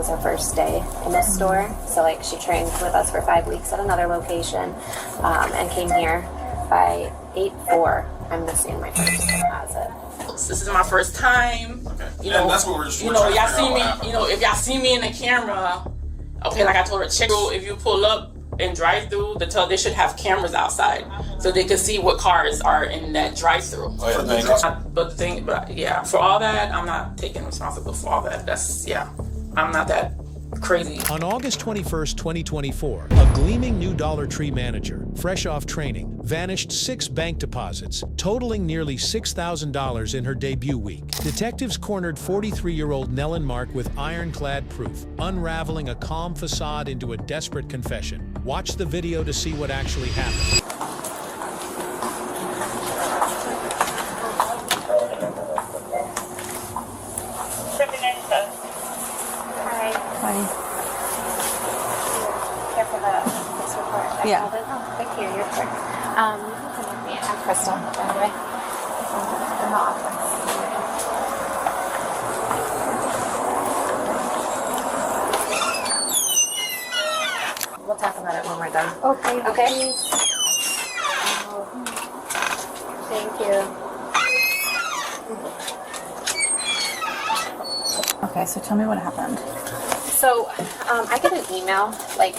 was her first day in this store. So like she trained with us for 5 weeks at another location, and came here by 8/4. I'm missing my first deposit. This is my first time. Okay. You know, that's what we're just, y'all see me. If y'all see me in the camera, okay, like I told her, check if you pull up and drive through they should have cameras outside so they can see what cars are in that drive through. For all that, I'm not taking responsibility for all that. I'm not that crazy. On August 21st, 2024, a gleaming new Dollar Tree manager, fresh off training, vanished 6 bank deposits, totaling nearly $6,000 in her debut week. Detectives cornered 43-year-old Nellen Mark with ironclad proof, unraveling a calm facade into a desperate confession. Watch the video to see what actually happened. Here for this report. Yeah. Thank you. You're quick. You can come with me. I'm Crystal, by the way. In the office. We'll talk about it when we're done. Okay. Okay? Thank you. Okay, so tell me what happened. So, I get an email, like,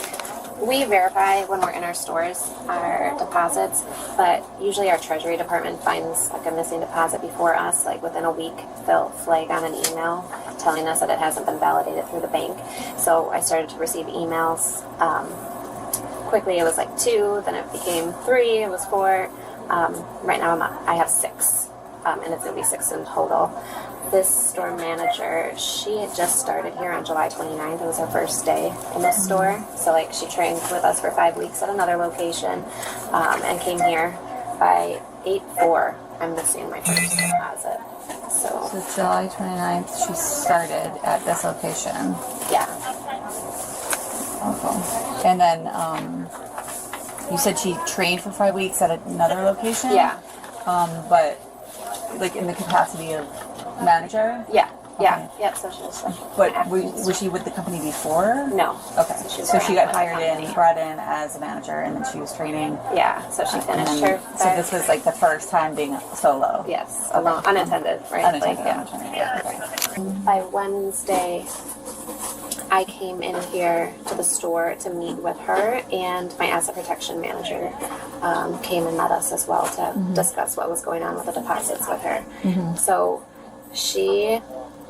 we verify when we're in our stores our deposits, but usually our treasury department finds like a missing deposit before us, like within a week they'll flag on an email telling us that it hasn't been validated through the bank. So I started to receive emails. Quickly it was like 2, then it became 3, it was 4. Right now I have 6, and it's going to be 6 in total. This store manager, she had just started here on July 29th. It was her first day in this store. So like she trained with us for 5 weeks at another location, and came here by 8/4. I'm missing my first deposit. So July 29th, she started at this location. yeah. Okay. And then you said she trained for 5 weeks at another location? Yeah. But like in the capacity of manager? Yeah. Yeah. Okay. Yeah. So she was like. But was she with the company before? No. Okay. So she got hired in, brought in as a manager, and then she was training. Yeah. So she finished her. So this was like the first time being solo. Yes. Alone, unattended, right? Unattended. Yeah. Okay. By Wednesday, I came in here to the store to meet with her, and my asset protection manager came and met us as well to discuss what was going on with the deposits with her. So she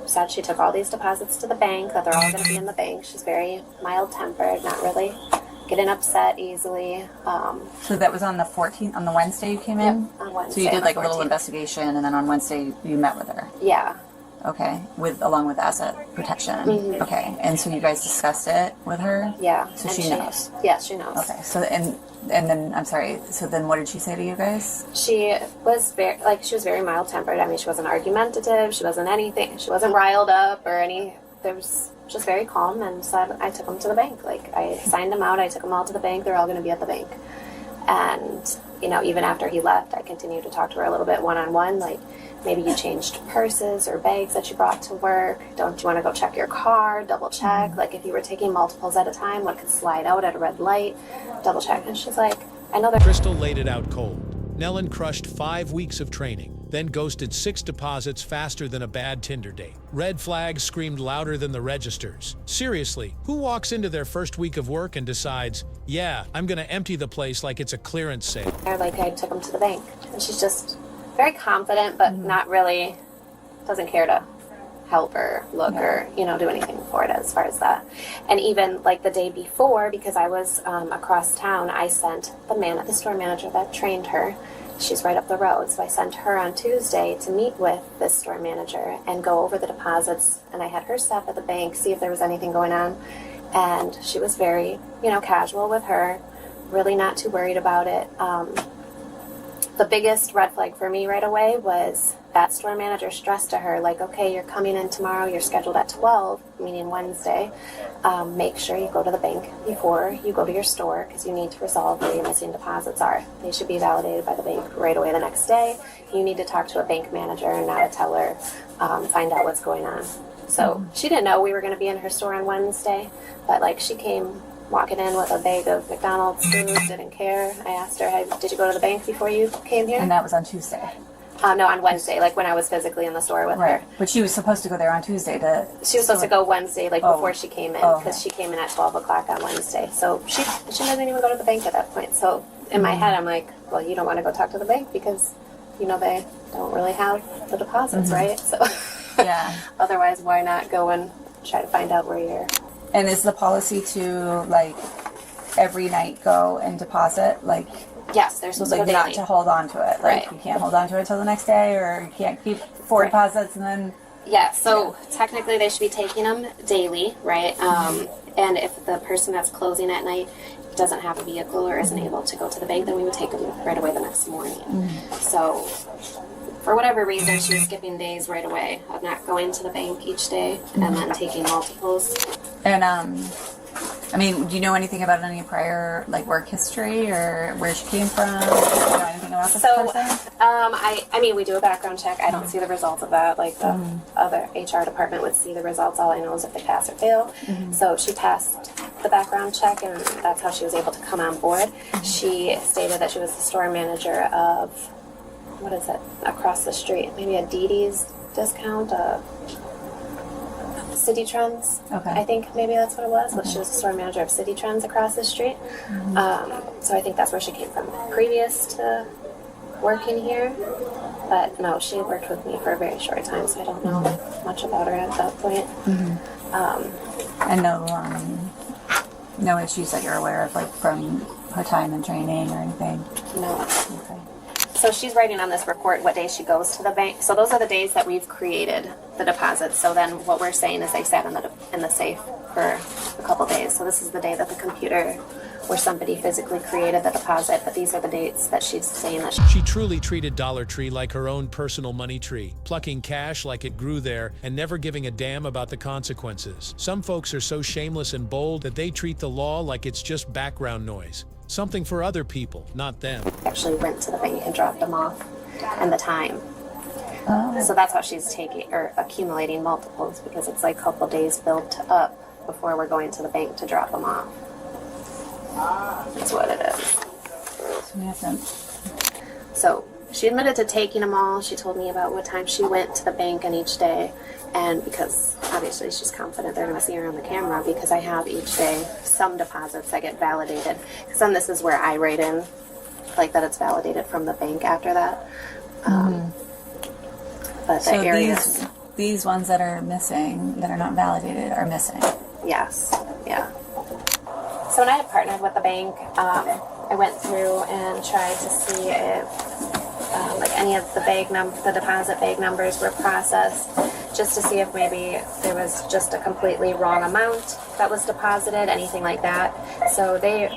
said she took all these deposits to the bank, that they're all going to be in the bank. She's very mild-tempered, not really getting upset easily. So that was on the 14th, on the Wednesday you came in? Yep, on Wednesday. So you did like a little 14th. investigation, and then on Wednesday you met with her? Yeah. Okay, along with asset protection. Okay, and so you guys discussed it with her? Yeah. So and she knows? Yes, she knows. Okay, so and then, I'm sorry, so then what did she say to you guys? She was very mild-tempered. I mean, she wasn't argumentative. She wasn't anything. She wasn't riled up or any. There was just very calm, and said, I took them to the bank. Like, I signed them out. I took them all to the bank. They're all going to be at the bank. And, even after he left, I continued to talk to her a little bit one-on-one, like, maybe you changed purses or bags that you brought to work. Don't you want to go check your car? Double check. Like if you were taking multiples at a time, what could slide out at a red light? Double check. And she's like, I know that. Crystal laid it out cold. Nellen crushed 5 weeks of training, then ghosted 6 deposits faster than a bad Tinder date. Red flags screamed louder than the registers. Seriously, who walks into their first week of work and decides, yeah, I'm gonna empty the place like it's a clearance sale? Like I took them to the bank. And she's just very confident, but not really, doesn't care to help or look or, do anything for it as far as that. And even like the day before, because I was across town, I sent the store manager that trained her. She's right up the road. So I sent her on Tuesday to meet with this store manager and go over the deposits. And I had her stop at the bank, see if there was anything going on. And she was very, casual with her, really not too worried about it. The biggest red flag for me right away was that store manager stressed to her, like, okay, you're coming in tomorrow, you're scheduled at 12, meaning Wednesday. Make sure you go to the bank before you go to your store because you need to resolve where your missing deposits are. They should be validated by the bank right away the next day. You need to talk to a bank manager and not a teller, find out what's going on. So she didn't know we were going to be in her store on Wednesday, but like she came walking in with a bag of McDonald's food, didn't care. I asked her, hey, did you go to the bank before you came here? And that was on Tuesday. No, on Wednesday, like when I was physically in the store with her. But she was supposed to go there on Tuesday to... She was supposed to go Wednesday, like before she came in, because she came in at 12 o'clock on Wednesday. So she didn't even go to the bank at that point. So in my head, I'm like, well, you don't want to go talk to the bank because, you know, they don't really have the deposits, right? So yeah. Otherwise, why not go and try to find out where you're... And is the policy to, like, every night go and deposit, like... Yes, they're supposed to go like not daily. to hold on to it. Like, Right. you can't hold on to it till the next day, or you can't keep 4 deposits and then... Yeah, so technically they should be taking them daily, right? And if the person that's closing at night doesn't have a vehicle or isn't able to go to the bank, then we would take them right away the next morning. So for whatever reason, she was skipping days right away of not going to the bank each day and then taking multiples. And, I mean, do you know anything about any prior, like, work history or where she came from? Do you know anything about this person? I mean, we do a background check. I don't see the results of that. Like, the other HR department would see the results. All I know is if they pass or fail. So she passed the background check, and that's how she was able to come on board. She stated that she was the store manager of, what is it, across the street? Maybe a Didi's discount, City Trends. Okay. I think maybe that's what it was. But she was the store manager of City Trends across the street. So I think that's where she came from previous to working here. But no, she worked with me for a very short time, so I don't know much about her at that point. And no issues that you're aware of, like, from her time in training or anything? No. Okay. So she's writing on this report what day she goes to the bank. So those are the days that we've created the deposits. So then what we're saying is they sat in the safe for a couple days. So this is the day that the computer where somebody physically created the deposit, but these are the dates that she's saying that She truly treated Dollar Tree like her own personal money tree, plucking cash like it grew there and never giving a damn about the consequences. Some folks are so shameless and bold that they treat the law like it's just background noise. Something for other people, not them. actually went to the bank and dropped them off and the time. So that's how she's taking or accumulating multiples, because it's like a couple days built up before we're going to the bank to drop them off. That's what it is. So she admitted to taking them all. She told me about what time she went to the bank and each day. And because obviously she's confident they're going to see her on the camera, because I have each day some deposits that get validated. Because then this is where I write in, like, that it's validated from the bank after that. But the So areas... these ones that are missing, that are not validated, are missing? Yes, yeah. So when I had partnered with the bank, I went through and tried to see if like any of the deposit bag numbers were processed, just to see if maybe there was just a completely wrong amount that was deposited, anything like that. So they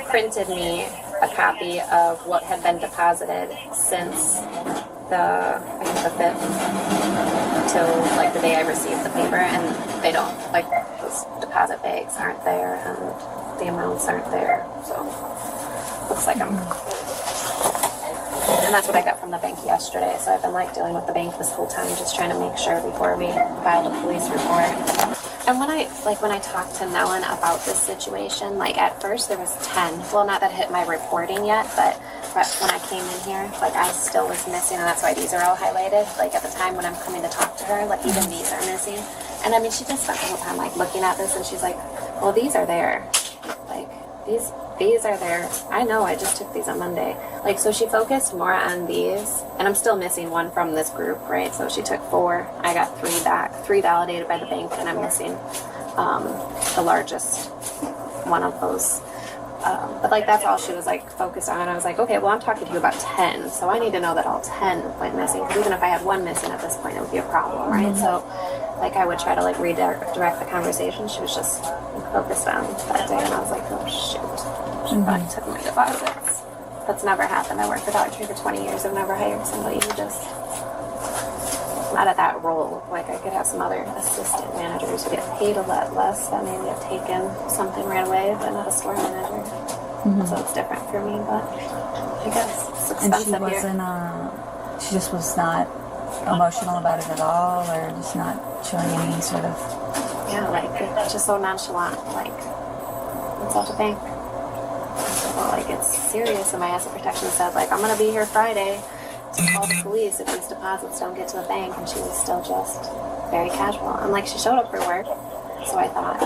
printed me a copy of what had been deposited since I think the 5th till like the day I received the paper, and they don't, like, those deposit bags aren't there and the amounts aren't there, so looks like and that's what I got from the bank yesterday. So I've been like dealing with the bank this whole time, just trying to make sure before we file the police report. And when I talked to Nellen about this situation, like at first there was 10. Well, not that it hit my reporting yet, but when I came in here, like I still was missing, and that's why these are all highlighted. Like at the time when I'm coming to talk to her, like even these are missing. And I mean, she just spent the whole time like looking at this, and she's like, well, these are there. Like these are there. I know, I just took these on Monday. Like, so she focused more on these, and I'm still missing one from this group, right? So she took 4. I got 3 back, 3 validated by the bank, and I'm missing the largest one of those. But like that's all she was like focused on. And I was like, okay, well, I'm talking to you about 10, so I need to know that all 10 went missing. Because even if I had 1 missing at this point, it would be a problem, right? Mm-hmm. So like I would try to like redirect the conversation. She was just focused on that day, and I was like, oh shoot, she probably took my deposits. That's never happened. I worked for Dollar Tree for 20 years. I've never hired somebody who just not at that role. Like I could have some other assistant managers who get paid a lot less that maybe have taken something right away, but not a store manager. Mm-hmm. So it's different for me, but I guess it's expensive and she wasn't, here. She just was not emotional about it at all, or just not showing any sort of... Yeah, like, it's just so nonchalant. Like, it's out the bank. Well, like, it's serious. And my asset protection said, like, I'm going to be here Friday to call the police if these deposits don't get to the bank. And she was still just very casual. And, like, she showed up for work. So I thought,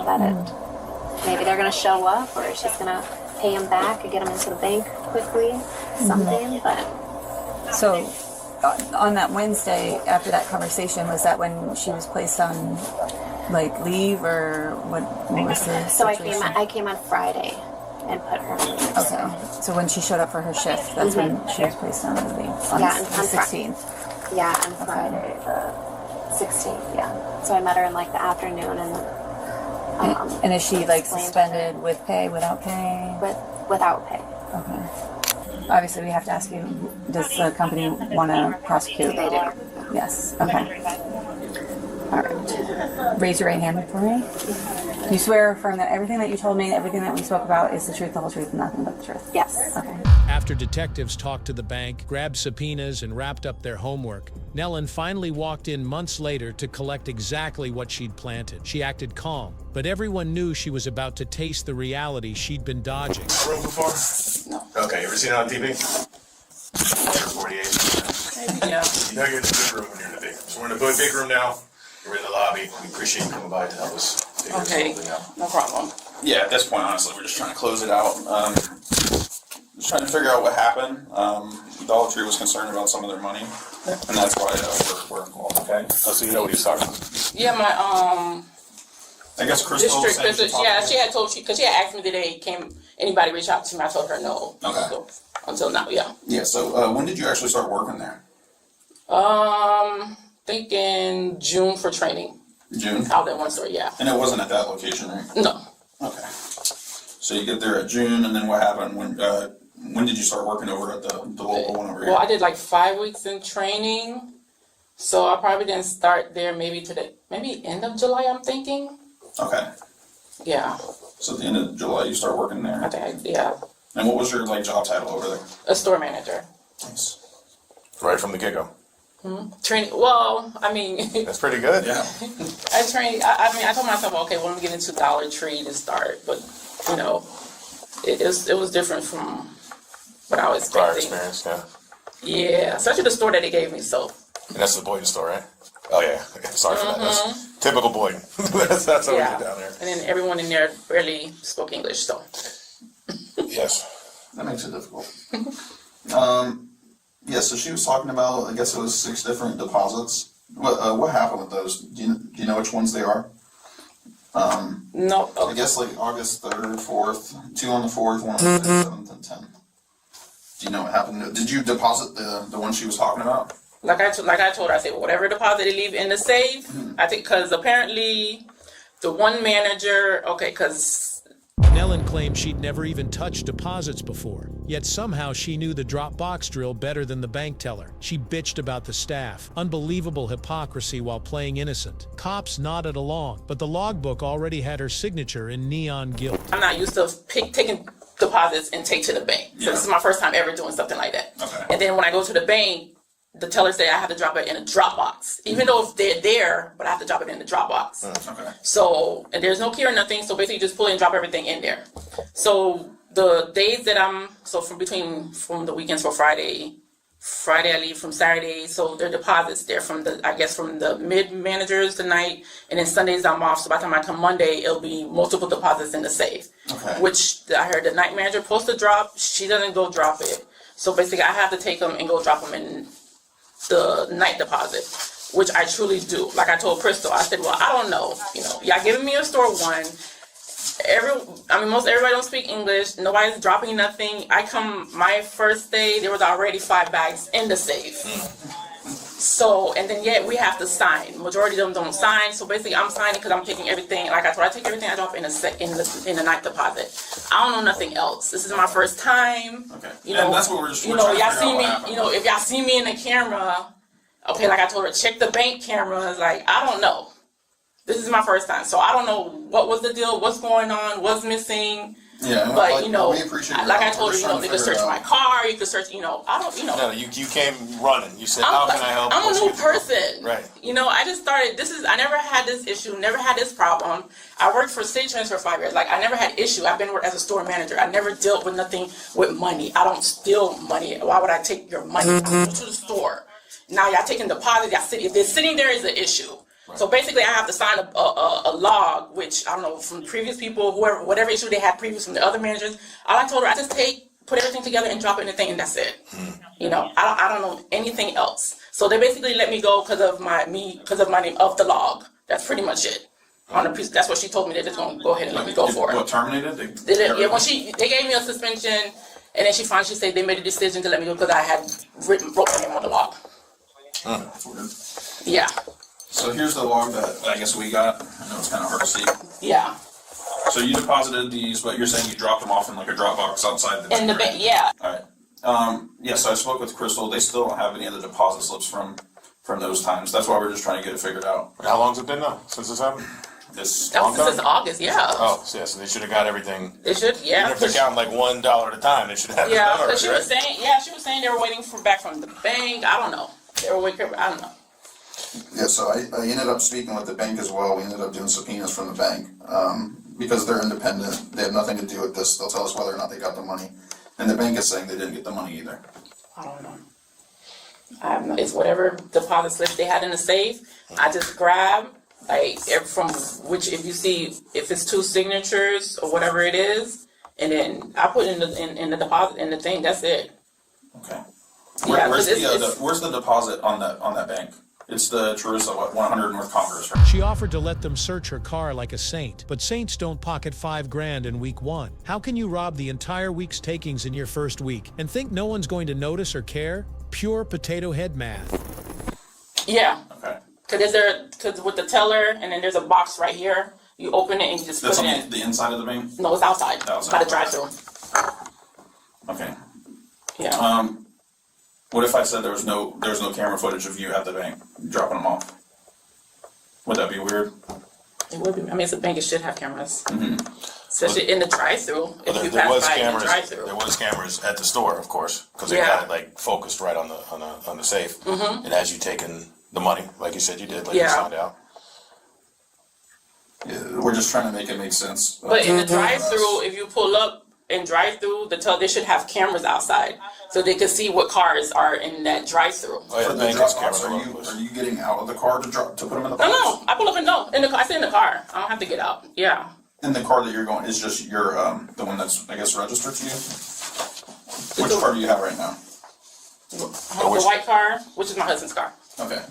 that maybe they're going to show up, or she's going to pay him back and get him into the bank quickly, something. But so on that Wednesday, after that conversation, was that when she was placed on like leave, or what was the so situation? I came on Friday and put her on leave. Okay, so when she showed up for her shift, that's when she was placed on leave, on Yeah, the on 16th. Yeah, on Friday the 16th. Yeah, so I met her in like the afternoon, And is she like suspended with pay, without pay? without pay. Okay. Obviously, we have to ask you, does the company want to prosecute? They do. Yes. Okay. All right. Raise your right hand for me. You swear or affirm that everything that you told me, everything that we spoke about is the truth, the whole truth, and nothing but the truth? Yes. Okay. After detectives talked to the bank, grabbed subpoenas, and wrapped up their homework, Nellen finally walked in months later to collect exactly what she'd planted. She acted calm, but everyone knew she was about to taste the reality she'd been dodging. Room before? No. Okay, you ever seen it on TV? 48. Yeah. You know you're in the big room when you're in the big room. So we're in the big room now. We're in the lobby. We appreciate you coming by to help us figure Okay. something out. No problem. Yeah, at this point, honestly, we're just trying to close it out. Just trying to figure out what happened. Dollar Tree was concerned about some of their money, and that's why we're involved. Okay. Oh, so you know what he's talking about. Yeah, my I guess Crystal. district visit. Yeah, she had told because she had asked me today, anybody reach out to me? I told her no. Okay. So, until now, yeah. Yeah. So when did you actually start working there? Thinking June for training. June. Out at one store, yeah. And it wasn't at that location, right? No. Okay. So you get there at June, and then what happened when did you start working over at the local one over here? Well, I did like 5 weeks in training, so I probably didn't start there maybe end of July. I'm thinking. Okay. Yeah. So at the end of July, you start working there. I think yeah. And what was your job title over there? A store manager. Nice. Right from the get-go. Training. Well, I mean, That's pretty good. Yeah. I told myself, okay, well, I'm getting to Dollar Tree to start, but it was different from what I was Prior expecting. experience, yeah. Yeah, especially the store that they gave me. So And that's the Boyden store, right? Oh, yeah. Sorry for that. That's typical Boyden. that's how we yeah, get down there. and then everyone in there barely spoke English. So Yes. That makes it difficult. Yeah, so she was talking about, I guess it was 6 different deposits. What happened with those? Do you know which ones they are? no. I guess August 3rd, 4th, 2 on the 4th, 1 on the 5th, 7th, and 10th. Do you know what happened? Did you deposit the one she was talking about? Like I told her, I said, well, whatever deposit they leave in the safe, I think, because apparently the one manager, because Nellen claimed she'd never even touched deposits before, yet somehow she knew the drop box drill better than the bank teller. She bitched about the staff. Unbelievable hypocrisy while playing innocent. Cops nodded along, but the logbook already had her signature in neon gilt. I'm not used to taking deposits and take to the bank. So this is my first time ever doing something like that. Okay. And then when I go to the bank, the teller say I have to drop it in a drop box, even though if they're there, but I have to drop it in the drop box. Okay. So, and there's no key or nothing, so basically just pull it and drop everything in there. So the days that from the weekends for Friday I leave from Saturday, so there are deposits there from the mid managers tonight, and then Sundays I'm off, so by the time I come Monday, it'll be multiple deposits in the safe. Okay. Which I heard the night manager supposed to drop, she doesn't go drop it. So basically I have to take them and go drop them in the night deposit, which I truly do. Like I told Crystal, I said, well, I don't know, y'all giving me a store one. Most everybody don't speak English. Nobody's dropping nothing. My first day, there was already 5 bags in the safe. So, and then yet we have to sign. Majority of them don't sign. So basically, I'm signing because I'm taking everything. Like I told, I take everything I drop in the night deposit. I don't know nothing else. This is my first time. Okay. And that's what we're just. y'all see me. If y'all see me in the camera, okay. Like I told her, check the bank cameras. Like I don't know. This is my first time, so I don't know what was the deal, what's going on, what's missing. Yeah, But you know, we appreciate like I it. told her, you know, they could search my car. You could search, you know, I don't, you know. No, you came running. You said, "How can I help?" I'm a What's new good?" person. Right. You know, I just started. I never had this issue. Never had this problem. I worked for City Trends for 5 years. Like I never had issue. I've been as a store manager. I never dealt with nothing with money. I don't steal money. Why would I take your money? I go to the store. Now y'all taking deposits. If they're sitting there is an issue. Right. So basically, I have to sign a log, which I don't know from previous people, whoever, whatever issue they had previous from the other managers. All I told her, I just put everything together and drop it in the thing, and that's it. You know, I don't know anything else. So they basically let me go because of my name of the log. That's pretty much it. On the piece, that's what she told me. They're just gonna go ahead and let me go for it. What, terminated? Yeah, when they gave me a suspension, and then she said they made a decision to let me go because I had wrote my name on the log. That's weird. Yeah. So here's the log that I guess we got. I know it's kind of hard to see. Yeah. So you deposited these, but you're saying you dropped them off in like a drop box outside the bank. In the bank, yeah. All right. Yes, I spoke with Crystal. They still don't have any of the deposit slips from those times. That's why we're just trying to get it figured out. How long's it been now since this happened? That was since August, yeah. Oh, so so they should have got everything. They should, yeah. Even if they're counting like $1 at a time, they should have. Yeah, it done because she already, was saying, she was saying they were waiting back from the bank. I don't know. They were waiting. I don't know. Yeah, so I ended up speaking with the bank as well. We ended up doing subpoenas from the bank because they're independent. They have nothing to do with this. They'll tell us whether or not they got the money. And the bank is saying they didn't get the money either. I don't know. I have no, it's whatever deposit slips they had in the safe. I just grab from which if it's 2 signatures or whatever it is, and then I put in the deposit in the thing. That's it. Okay. Where's the deposit on that bank? It's the Jerusalem 100 North Congress. She offered to let them search her car like a saint, but saints don't pocket $5,000 in week 1. How can you rob the entire week's takings in your first week and think no one's going to notice or care? Pure potato head math. Yeah. Okay. Because with the teller, and then there's a box right here. You open it and you just put it in. The inside of the bank? No, it's outside. By the drive-through. Okay. Yeah. What if I said there was no camera footage of you at the bank dropping them off? Would that be weird? It would be. I mean, it's a bank. It should have cameras. Mm-hmm. Especially in the drive-through. If you pass by in the drive-through. There was cameras at the store, of course, because they got it focused right on the safe. Mm-hmm. And as you taken the money, like you said you did, you signed out. Yeah, we're just trying to make it make sense. But in the drive-through, if you pull up and drive-through, they should have cameras outside so they can see what cars are in that drive-through. Oh yeah, For the drop box, are you getting out of the car to put them in the box? No, I pull up in the car. I stay in the car. I don't have to get out. Yeah. And the car that you're going is just your the one that's I guess registered to you. Which car do you have right now? The white car, which is my husband's car. Okay.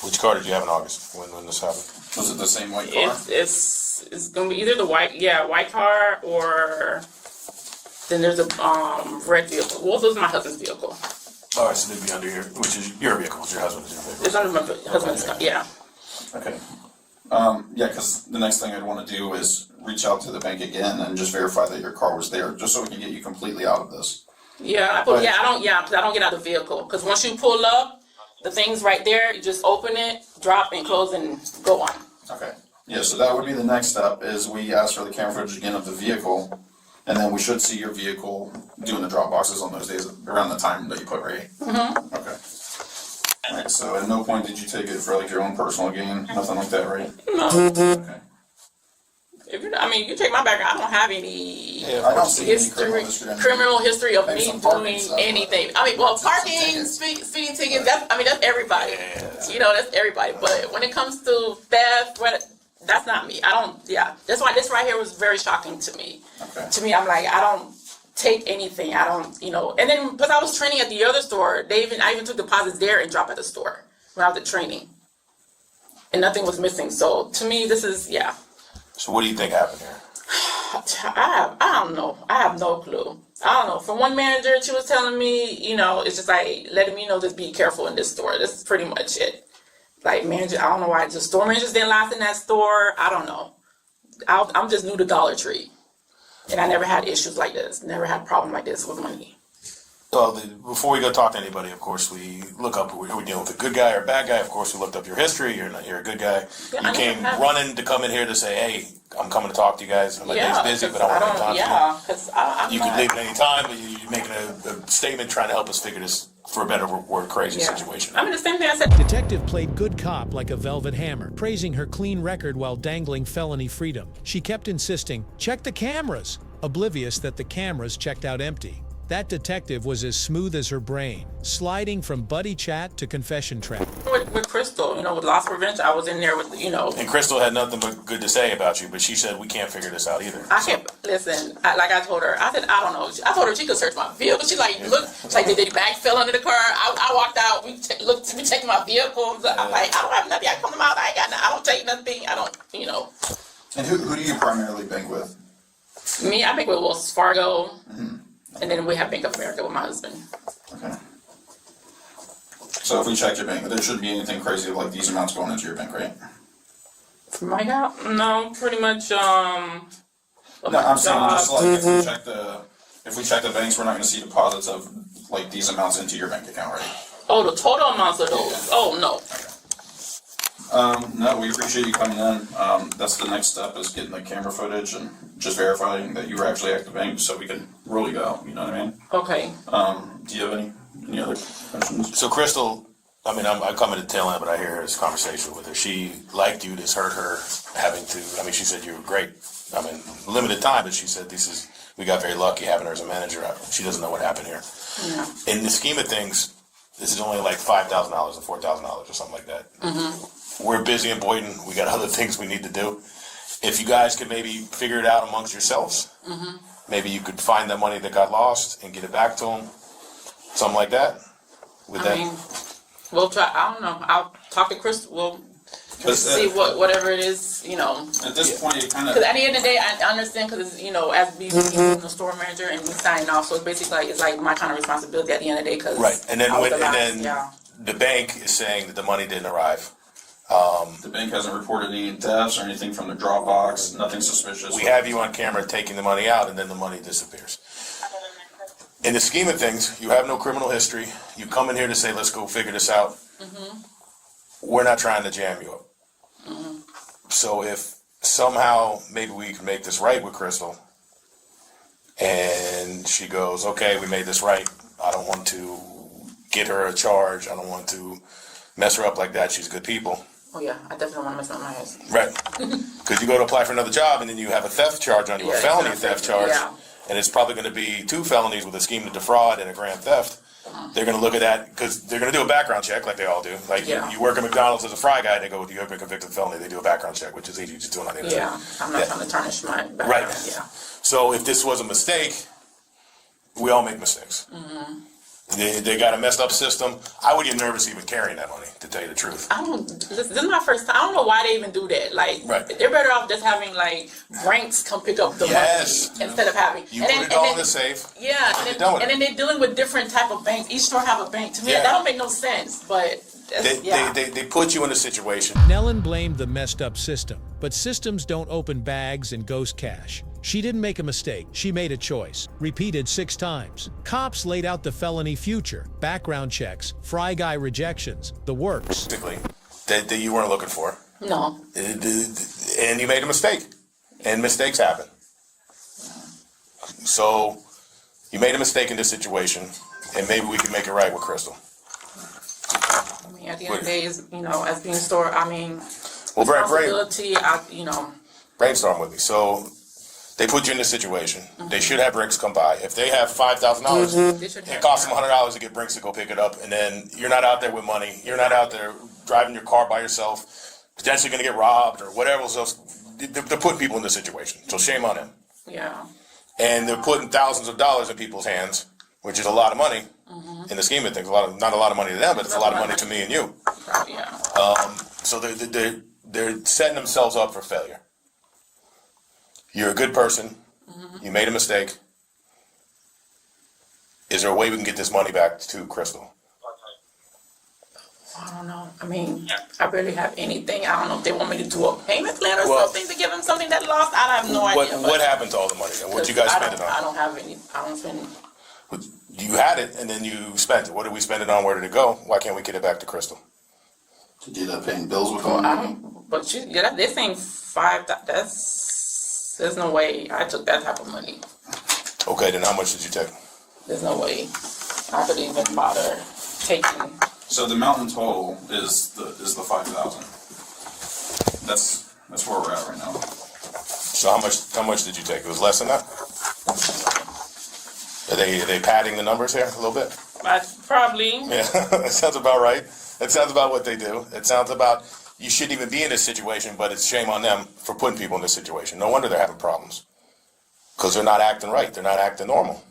Which car did you have in August when this happened? Was it the same white car? It's gonna be either the white car, or then there's a red vehicle. Well, those are my husband's vehicle. All right, so they'd be under here, which is your vehicle. It's your husband's vehicle. It's under my husband's car. Yeah. Okay. Yeah, because the next thing I'd want to do is reach out to the bank again and just verify that your car was there, just so we can get you completely out of this. Yeah, because I don't get out of the vehicle. Because once you pull up, the thing's right there. You just open it, drop, and close, and go on. Okay. Yeah, so that would be the next step, is we ask for the camera footage again of the vehicle, and then we should see your vehicle doing the drop boxes on those days around the time that you put right. Mm-hmm. Okay. All right, so at no point did you take it for your own personal gain? Nothing like that, right? No. Okay. You take my background. I don't have any I don't see any criminal history of me doing stuff, anything. Parking, speeding tickets. That's everybody. Yeah. That's everybody. But when it comes to theft, that's not me. I don't. Yeah, that's why this right here was very shocking to me. Okay. To me, I'm like, I don't take anything. I don't, And then because I was training at the other store, I even took deposits there and dropped at the store when I was at training, and nothing was missing. So to me, this is So what do you think happened here? I don't know. I have no clue. I don't know. From one manager, she was telling me, it's just letting me know, just be careful in this store. This is pretty much it. Manager, I don't know why the store managers didn't last in that store. I don't know. I'm just new to Dollar Tree, and I never had issues like this. Never had a problem like this with money. Well, before we go talk to anybody, of course, we look up, are we dealing with a good guy or a bad guy? Of course, we looked up your history. You're a good guy. Yeah, you came running to come in here to say, hey, I'm coming to talk to you guys. My day's busy, but I want to make time for you. Because I'm You not, can leave at any time, but you're making a statement trying to help us figure this, for a better word, crazy situation. I mean, the same thing I said. Detective played good cop like a velvet hammer, praising her clean record while dangling felony freedom. She kept insisting, check the cameras, oblivious that the cameras checked out empty. That detective was as smooth as her brain, sliding from buddy chat to confession trap. With Crystal, with loss prevention, I was in there with, And Crystal had nothing but good to say about you, but she said we can't figure this out either. I can't listen. Like I told her, I said I don't know. I told her she could search my vehicle. She's like, look, she's like, did the bag fell under the car? I walked out. We checked my vehicle. I'm like, I don't have nothing. I come to my house. I ain't got nothing. I don't take nothing. I don't, And who do you primarily bank with? Me, I bank with Wells Fargo, and then we have Bank of America with my husband. Okay. So if we check your bank, there shouldn't be anything crazy like these amounts going into your bank, right? My God, no, pretty much. No, I'm saying just like if we check the banks, we're not going to see deposits of like these amounts into your bank account, right? Oh, the total amounts of those. Oh no. No, we appreciate you coming in. That's the next step is getting the camera footage and just verifying that you were actually at the bank so we can really go, you know what I mean? Okay. Do you have any other questions? So Crystal, I mean, I'm coming to the tail end, but I hear this conversation with her. She liked you. This hurt her having to, I mean, she said you were great. I mean, limited time, but she said we got very lucky having her as a manager. She doesn't know what happened here. Yeah. In the scheme of things, this is only like $5,000 or $4,000 or something like that. Mm-hmm. We're busy in Boynton. We got other things we need to do. If you guys could maybe figure it out amongst yourselves, maybe you could find that money that got lost and get it back to them. Something like that. I mean, we'll try. I don't know. I'll talk to Chris. We'll see whatever it is. At this point, it kind of. Because at the end of the day, I understand because as being the store manager and me signing off, so it's basically it's like my kind of responsibility at the end of the day. Cause right, and then the bank is saying that the money didn't arrive. The bank hasn't reported any thefts or anything from the Dropbox. Nothing suspicious. We have you on camera taking the money out, and then the money disappears. In the scheme of things, you have no criminal history. You come in here to say, let's go figure this out. Mm-hmm. We're not trying to jam you up. Mm-hmm. So if somehow maybe we can make this right with Crystal, and she goes, okay, we made this right. I don't want to get her a charge. I don't want to mess her up like that. She's good people. Oh yeah, I definitely don't want to mess up my ass. Right. Because you go to apply for another job, and then you have a theft charge on you, a felony theft charge. Yeah. And it's probably going to be 2 felonies with a scheme to defraud and a grand theft. They're going to look at that because they're going to do a background check like they all do. Like you work at McDonald's as a fry guy, they go, you have been convicted of felony, they do a background check, which is easy to do on the internet. Yeah, I'm not trying to tarnish my background. Right. Yeah. So if this was a mistake, we all make mistakes. Mm-hmm. They got a messed up system. I would get nervous even carrying that money, to tell you the truth. This is my first time. I don't know why they even do that. Like, they're better off just having like banks come pick up the money instead of having. You put it all in the safe. Yeah, and then they're dealing with different type of banks. Each store have a bank. To me, that don't make no sense. But they put you in a situation. Nellen blamed the messed up system, but systems don't open bags and ghost cash. She didn't make a mistake. She made a choice. Repeated 6 times. Cops laid out the felony future, background checks, fry guy rejections, the works. Basically, that you weren't looking for. No. And you made a mistake. And mistakes happen. So, you made a mistake in this situation, and maybe we can make it right with Crystal. I mean, at the end of the day, as being a store, I mean, well, responsibility, brainstorm with me. So, they put you in this situation. Mm-hmm. They should have Brinks come by. If they have $5,000, it costs them $100 to get Brinks to go pick it up, and then you're not out there with money. You're not out there driving your car by yourself, potentially going to get robbed or whatever else. They're putting people in this situation, so shame on them. Yeah. And they're putting thousands of dollars in people's hands, which is a lot of money in the scheme of things. Not a lot of money to them, but it's a lot of money to me and you. Yeah. So they're setting themselves up for failure. You're a good person. You made a mistake. Is there a way we can get this money back to Crystal? I don't know. I mean, I barely have anything. I don't know if they want me to do a payment plan or something to give them something that lost. I have no idea. What happened to all the money? What you guys spend it on? I don't have any. I don't spend. You had it and then you spent it. What did we spend it on? Where did it go? Why can't we get it back to Crystal? To do that paying bills with them? But they're saying $5. That's There's no way I took that type of money. Okay, then how much did you take? There's no way I could even bother taking. So the amount in total is the 5,000. That's where we're at right now. So how much did you take? It was less than that? Are they padding the numbers here a little bit? Probably. Yeah, that sounds about right. That sounds about what they do. It sounds about you shouldn't even be in this situation, but it's shame on them for putting people in this situation. No wonder they're having problems. Because they're not acting right. They're not acting normal.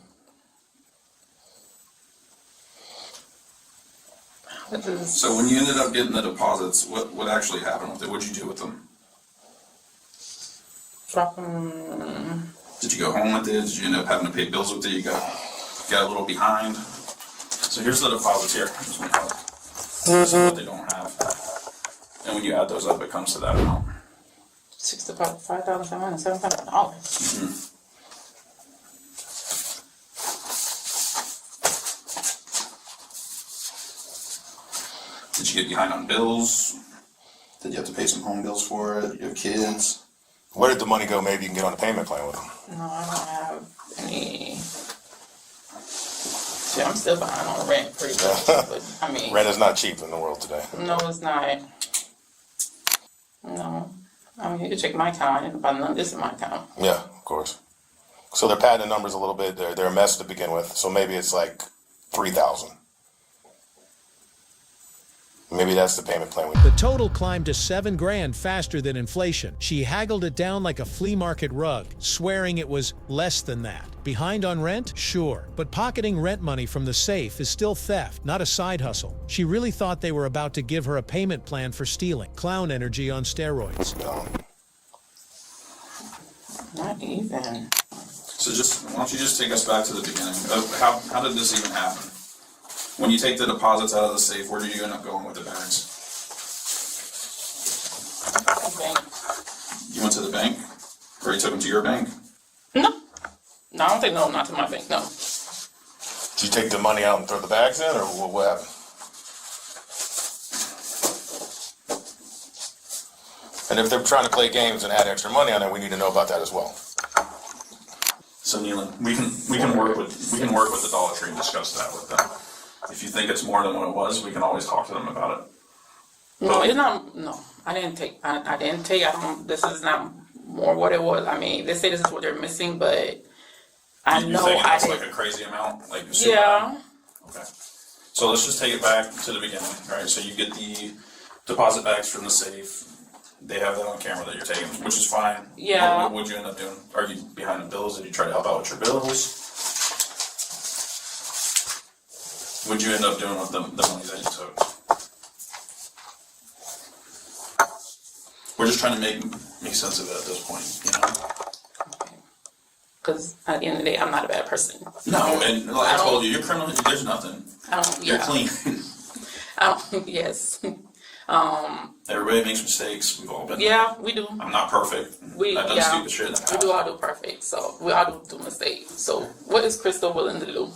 So when you ended up getting the deposits, what actually happened with it? What'd you do with them? Drop them. Did you go home with it? Did you end up having to pay bills with it? You got a little behind. So here's the deposits here. This is what they don't have. And when you add those up, it comes to that amount. $65,775. Did you get behind on bills? Did you have to pay some home bills for it? You have kids? Where did the money go? Maybe you can get on a payment plan with them. No, I don't have any. See, I'm still behind on rent pretty much. But I mean, Rent is not cheap in the world today. no, it's not. No. I mean, you can check my account. If I know this is my account. Yeah, of course. So they're padding the numbers a little bit. They're a mess to begin with. So maybe it's like 3,000. Maybe that's the payment plan. The total climbed to $7,000 faster than inflation. She haggled it down like a flea market rug, swearing it was less than that. Behind on rent? Sure. But pocketing rent money from the safe is still theft, not a side hustle. She really thought they were about to give her a payment plan for stealing. Clown energy on steroids. Not even. So why don't you just take us back to the beginning? How did this even happen? When you take the deposits out of the safe, where do you end up going with the bags? Bank. You went to the bank? Or you took them to your bank? No, I don't think not to my bank. No. Did you take the money out and throw the bags in, or what happened? And if they're trying to play games and add extra money on it, we need to know about that as well. So Neelan, we can work with the Dollar Tree and discuss that with them. If you think it's more than what it was, we can always talk to them about it. No, it's not. No, I didn't take. I didn't take. This is not more what it was. I mean, they say this is what they're missing, but I You know think I it's didn't. like a crazy amount, like super Yeah. Okay. So let's just take it back to the beginning. All right. So you get the deposit bags from the safe. They have that on camera that you're taking, which is fine. Yeah. What would you end up doing? Are you behind the bills? Did you try to help out with your bills? What'd you end up doing with the money that you took? We're just trying to make sense of it at this point, you know? Because at the end of the day, I'm not a bad person. No, and like I told you, you're criminal. There's nothing. You're clean. Yes. Everybody makes mistakes. We've all been. Yeah, we do. I'm not perfect. I've done stupid shit in the past. We do all do perfect. So we all do mistakes. So what is Crystal willing to do?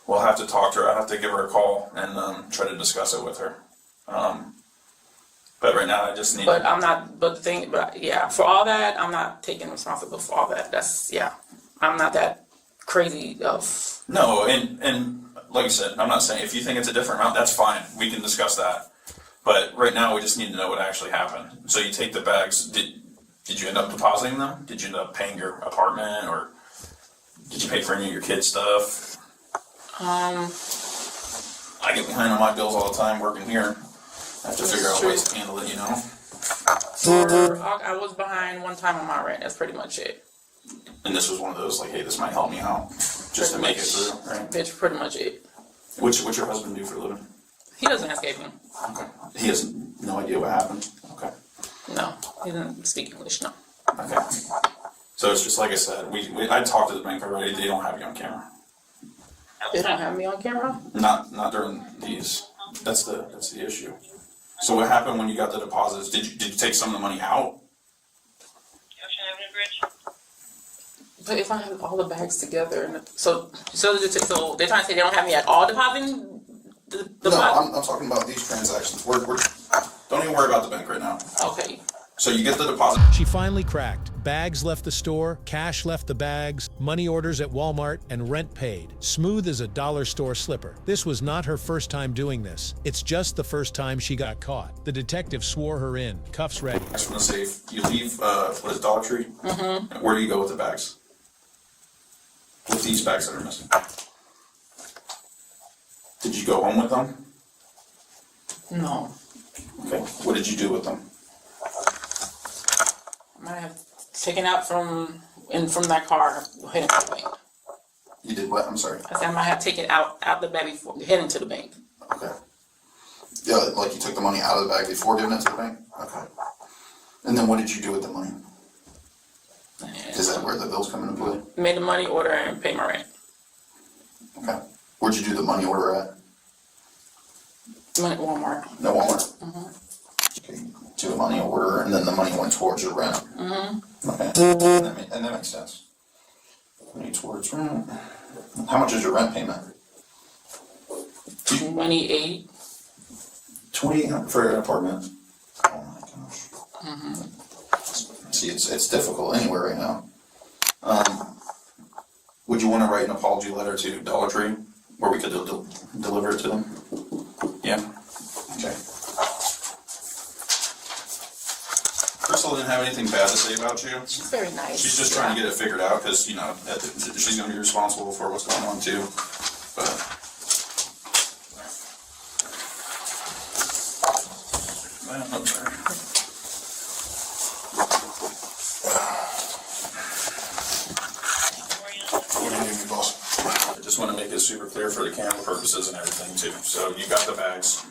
We'll have to talk to her. I have to give her a call and try to discuss it with her. But right now, I just need. But I'm not. But the thing. But yeah, for all that, I'm not taking responsibility for all that. I'm not that crazy of. No, and like I said, I'm not saying if you think it's a different amount, that's fine. We can discuss that. But right now, we just need to know what actually happened. So you take the bags. Did you end up depositing them? Did you end up paying your apartment, or did you pay for any of your kids' stuff? I get behind on my bills all the time working here. I have to figure out ways to handle it, you know? I was behind one time on my rent. That's pretty much it. And this was one of those, like, hey, this might help me out. Just to make it through, right? That's pretty much it. What's your husband do for a living? He does landscaping. Okay. He has no idea what happened? Okay. No, he doesn't speak English, no. Okay. So it's just like I said, I talked to the bank already. They don't have you on camera. They don't have me on camera? Not during these. That's the issue. So what happened when you got the deposits? Did you take some of the money out? But if I have all the bags together, so they're trying to say they don't have me at all depositing the No, I'm talking about these transactions. Don't even worry about the bank right now. Okay. So you get the deposit. She finally cracked. Bags left the store, cash left the bags, money orders at Walmart, and rent paid. Smooth as a dollar store slipper. This was not her first time doing this. It's just the first time she got caught. The detective swore her in, cuffs ready. I just want to say, you leave, what is it, Dollar Tree? Mm-hmm. Where do you go with the bags? With these bags that are missing? Did you go home with them? No. Okay. What did you do with them? I might have taken out from that car, heading to the bank. You did what? I'm sorry. I said I might have taken out the bag before heading to the bank. Okay. Yeah, like you took the money out of the bag before giving it to the bank? Okay. And then what did you do with the money? Is that where the bills come into play? Made the money order and paid my rent. Okay. Where'd you do the money order at? Money at Walmart. No, Walmart? Okay. To a money order, and then the money went towards your rent. Okay. And that makes sense. Money towards rent. How much is your rent payment? 28. 20 for an apartment? Oh my gosh. See, it's difficult anywhere right now. Would you want to write an apology letter to Dollar Tree, where we could deliver it to them? Yeah. Okay. Crystal didn't have anything bad to say about you. She's very nice. She's just trying to get it figured out because, she's going to be responsible for what's going on too. But. I'm sorry. What do you need, boss? I just want to make it super clear for the camera purposes and everything too. So you got the bags.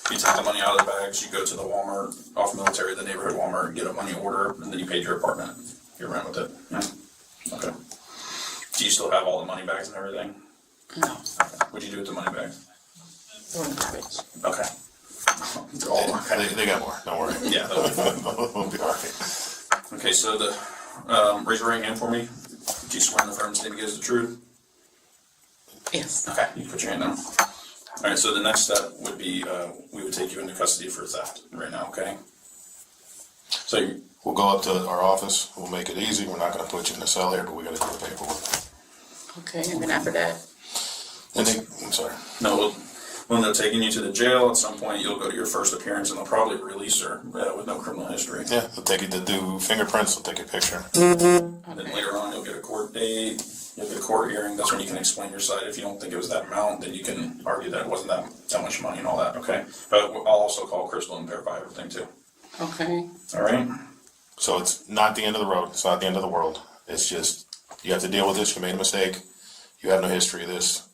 You take the money out of the bags, you go to the Walmart, off Military, the neighborhood Walmart, get a money order, and then you paid your apartment, your rent with it. Yeah. Okay. Do you still have all the money bags and everything? No. Okay. What'd you do with the money bags? Okay. They got more. Don't worry. Yeah. We'll be all right. Okay, so raise your right hand for me. Do you swear in the firm statement gives the truth? Yes. Okay, you can put your hand down. All right, so the next step would be we would take you into custody for theft right now, okay? So We'll go up to our office. We'll make it easy. We're not going to put you in the cell here, but we got to do the paperwork. Okay, and then after that? I'm sorry. no, when they're taking you to the jail, at some point you'll go to your first appearance and they'll probably release her with no criminal history. Yeah, they'll take you to do fingerprints. They'll take a picture. And then later on you'll get a court date. You'll get a court hearing. That's when you can explain your side. If you don't think it was that amount, then you can argue that it wasn't that much money and all that, okay? But I'll also call Crystal and verify everything too. Okay. All right? So it's not the end of the road. It's not the end of the world. It's just, you have to deal with this. You made a mistake. You have no history of this.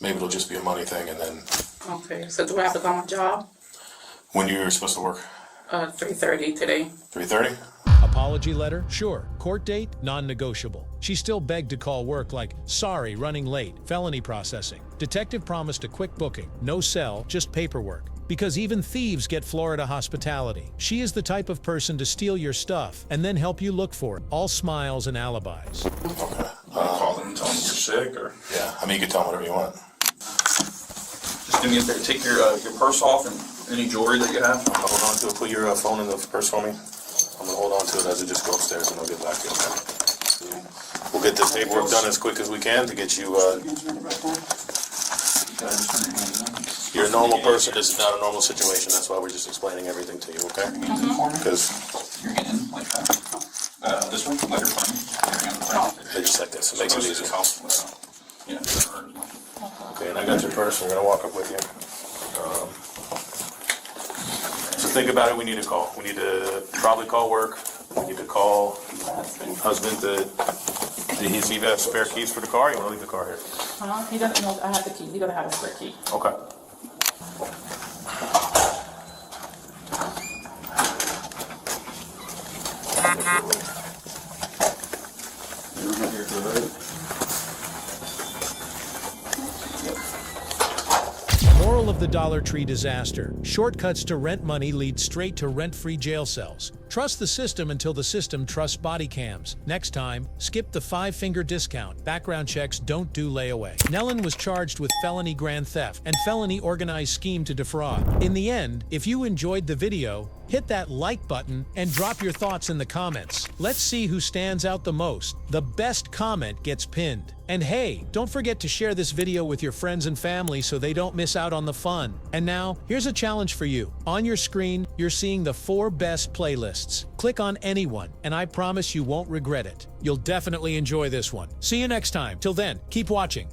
Maybe it'll just be a money thing, and then. Okay, so do I have to go on my job? When you're supposed to work? 3:30 today. 3:30? Apology letter? Sure. Court date? Non-negotiable. She still begged to call work like, sorry, running late, felony processing. Detective promised a quick booking, no cell, just paperwork. Because even thieves get Florida hospitality. She is the type of person to steal your stuff and then help you look for it. All smiles and alibis. Okay. Call them and tell them you're sick, or? Yeah, I mean, you can tell them whatever you want. Just do me a favor, take your purse off and any jewelry that you have. I'm gonna hold on to it. Put your phone in the purse for me. I'm gonna hold on to it as it just go upstairs, and I'll get back to you. Okay? We'll get this paperwork done as quick as we can to get you. You're a normal person. This is not a normal situation. That's why we're just explaining everything to you. Okay? Because Your hand like that. This one, like your phone. just like this. It makes it easy. Yeah. Okay, and I got your purse. We're gonna walk up with you. So think about it. We need a call. We need to probably call work. We need to call husband. Did he have spare keys for the car? You want to leave the car here? He doesn't know I have the key. He doesn't have a spare key. Okay. Moral of the Dollar Tree disaster. Shortcuts to rent money lead straight to rent-free jail cells. Trust the system until the system trusts body cams. Next time, skip the 5-finger discount. Background checks don't do layaway. Nellen was charged with felony grand theft and felony organized scheme to defraud. In the end, if you enjoyed the video, hit that like button and drop your thoughts in the comments. Let's see who stands out the most. The best comment gets pinned. And hey, don't forget to share this video with your friends and family so they don't miss out on the fun. And now, here's a challenge for you. On your screen, you're seeing the 4 best playlists. Click on any one, and I promise you won't regret it. You'll definitely enjoy this one. See you next time. Till then, keep watching.